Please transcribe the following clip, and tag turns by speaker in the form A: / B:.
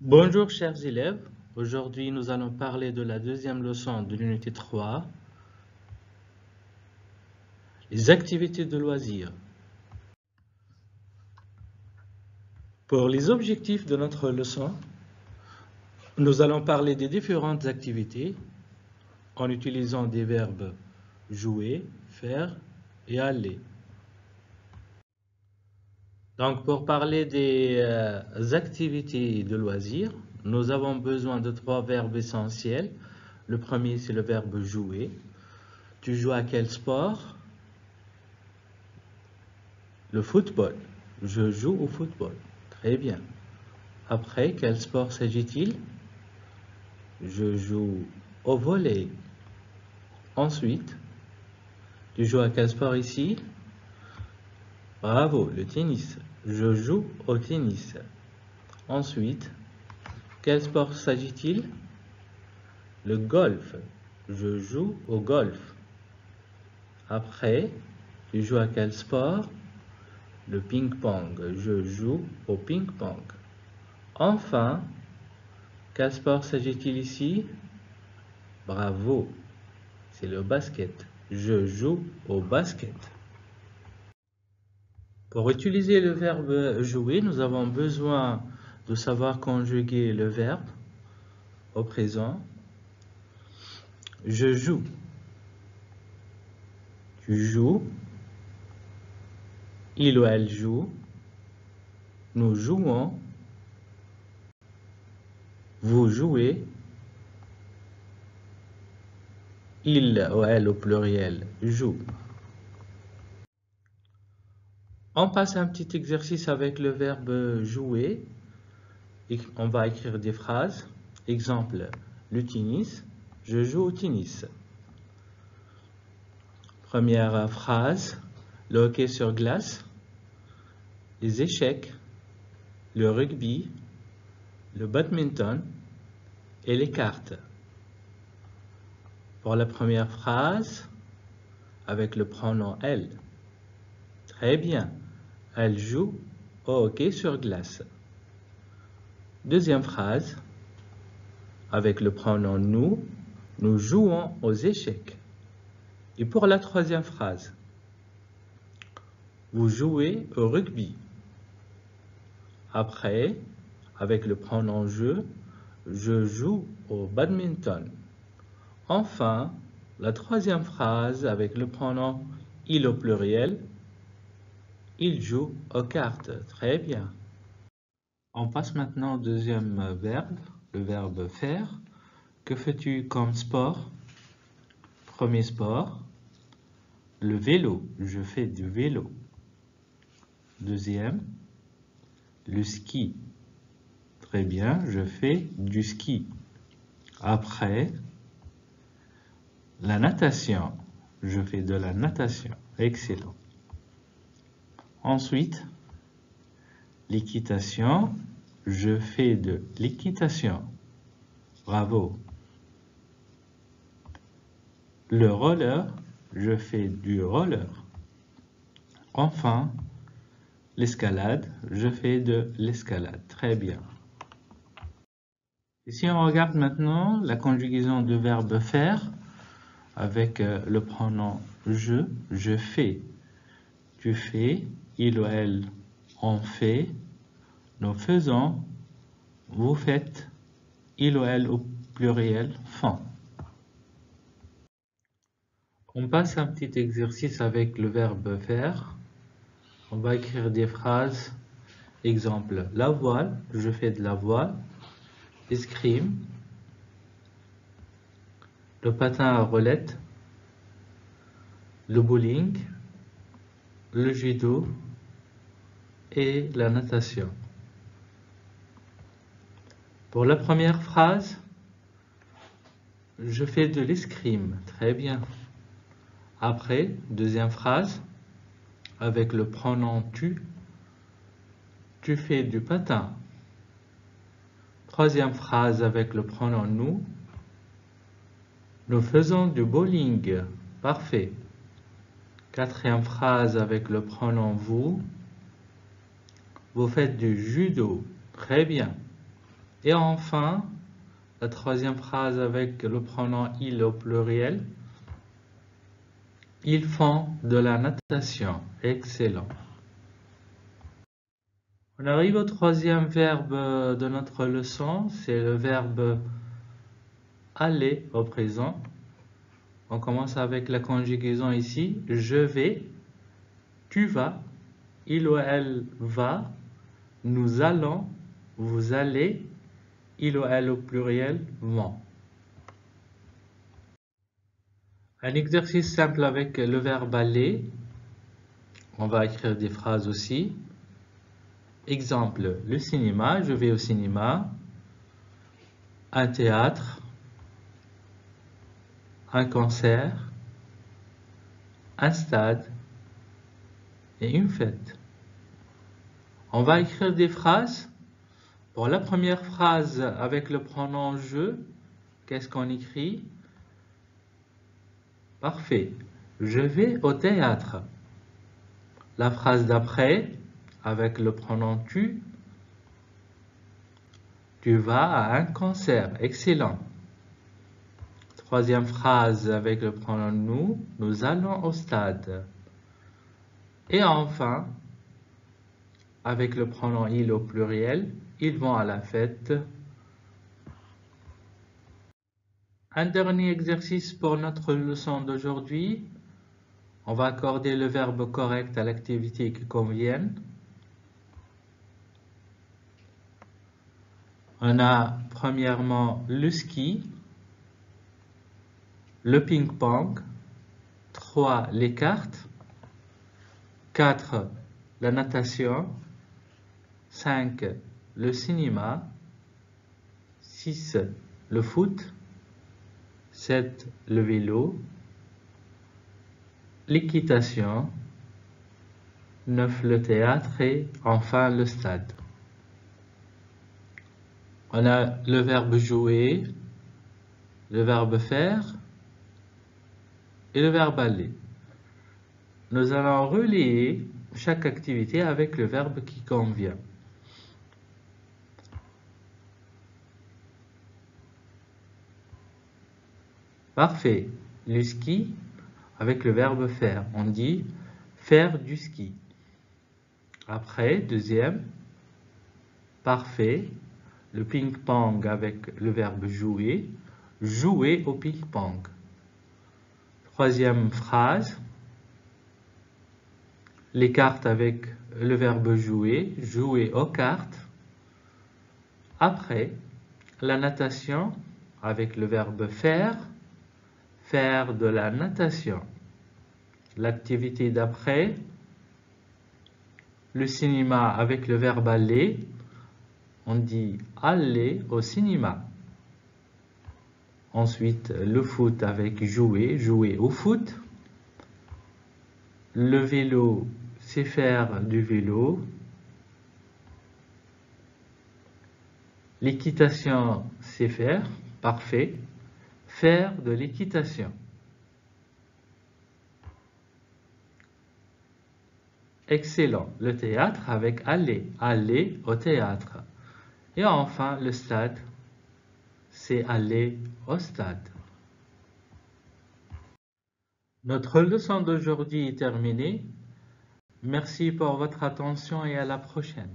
A: Bonjour chers élèves, aujourd'hui nous allons parler de la deuxième leçon de l'unité 3, les activités de loisirs. Pour les objectifs de notre leçon, nous allons parler des différentes activités en utilisant des verbes jouer, faire et aller. Donc pour parler des activités de loisirs, nous avons besoin de trois verbes essentiels. Le premier c'est le verbe jouer. Tu joues à quel sport? Le football. Je joue au football. Très bien. Après, quel sport s'agit-il? Je joue au volley. Ensuite, tu joues à quel sport ici? Bravo, le tennis. Je joue au tennis. Ensuite, quel sport s'agit-il? Le golf. Je joue au golf. Après, tu joues à quel sport? Le ping-pong. Je joue au ping-pong. Enfin, quel sport s'agit-il ici? Bravo, c'est le basket. Je joue au basket. Pour utiliser le verbe jouer, nous avons besoin de savoir conjuguer le verbe au présent. Je joue. Tu joues. Il ou elle joue. Nous jouons. Vous jouez. Il ou elle au pluriel joue. On passe un petit exercice avec le verbe jouer. On va écrire des phrases. Exemple, le tennis. Je joue au tennis. Première phrase, le hockey sur glace, les échecs, le rugby, le badminton et les cartes. Pour la première phrase, avec le pronom elle. Très bien, elle joue au hockey sur glace. Deuxième phrase, avec le pronom nous jouons aux échecs. Et pour la troisième phrase, vous jouez au rugby. Après, avec le pronom je joue au badminton. Enfin, la troisième phrase avec le pronom il au pluriel, il joue aux cartes. Très bien. On passe maintenant au deuxième verbe, le verbe faire. Que fais-tu comme sport? Premier sport, le vélo. Je fais du vélo. Deuxième, le ski. Très bien, je fais du ski. Après, la natation. Je fais de la natation. Excellent. Ensuite, l'équitation. Je fais de l'équitation. Bravo. Le roller. Je fais du roller. Enfin, l'escalade. Je fais de l'escalade. Très bien. Et si on regarde maintenant la conjugaison du verbe faire avec le pronom je fais. Tu fais, il ou elle, on fait, nous faisons, vous faites, il ou elle au pluriel font. On passe un petit exercice avec le verbe faire. On va écrire des phrases. Exemple, la voile, je fais de la voile. Escrime, le patin à roulettes, le bowling, le judo et la natation. Pour la première phrase, je fais de l'escrime. Très bien. Après, deuxième phrase, avec le pronom tu fais du patin. Troisième phrase avec le pronom nous faisons du bowling. Parfait. Quatrième phrase avec le pronom vous faites du judo. Très bien. Et enfin, la troisième phrase avec le pronom il au pluriel. Ils font de la natation. Excellent. On arrive au troisième verbe de notre leçon, c'est le verbe aller au présent. On commence avec la conjugaison ici. Je vais, tu vas, il ou elle va, nous allons, vous allez, il ou elle au pluriel vont. Un exercice simple avec le verbe aller. On va écrire des phrases aussi. Exemple, le cinéma, je vais au cinéma. Un théâtre. Un concert. Un stade. Et une fête. On va écrire des phrases. Pour la première phrase avec le pronom je, qu'est-ce qu'on écrit? Parfait. Je vais au théâtre. La phrase d'après, avec le pronom tu, tu vas à un concert. Excellent. Troisième phrase avec le pronom nous allons au stade. Et enfin, avec le pronom il au pluriel, ils vont à la fête. Un dernier exercice pour notre leçon d'aujourd'hui. On va accorder le verbe correct à l'activité qui convienne. On a premièrement le ski, le ping-pong, 3 les cartes, 4 la natation, 5 le cinéma, 6 le foot, 7 le vélo, l'équitation, 9 le théâtre et enfin le stade. On a le verbe jouer, le verbe faire et le verbe aller. Nous allons relier chaque activité avec le verbe qui convient. Parfait. Le ski avec le verbe faire. On dit faire du ski. Après, deuxième, parfait. Le ping-pong avec le verbe jouer. Jouer au ping-pong. Troisième phrase. Les cartes avec le verbe jouer. Jouer aux cartes. Après, la natation avec le verbe faire. Faire de la natation. L'activité d'après, le cinéma avec le verbe aller, on dit aller au cinéma. Ensuite, le foot avec jouer, jouer au foot. Le vélo, c'est faire du vélo. L'équitation, c'est faire, parfait. Faire de l'équitation. Excellent. Le théâtre avec aller, aller au théâtre. Et enfin, le stade, c'est aller au stade. Notre leçon d'aujourd'hui est terminée. Merci pour votre attention et à la prochaine.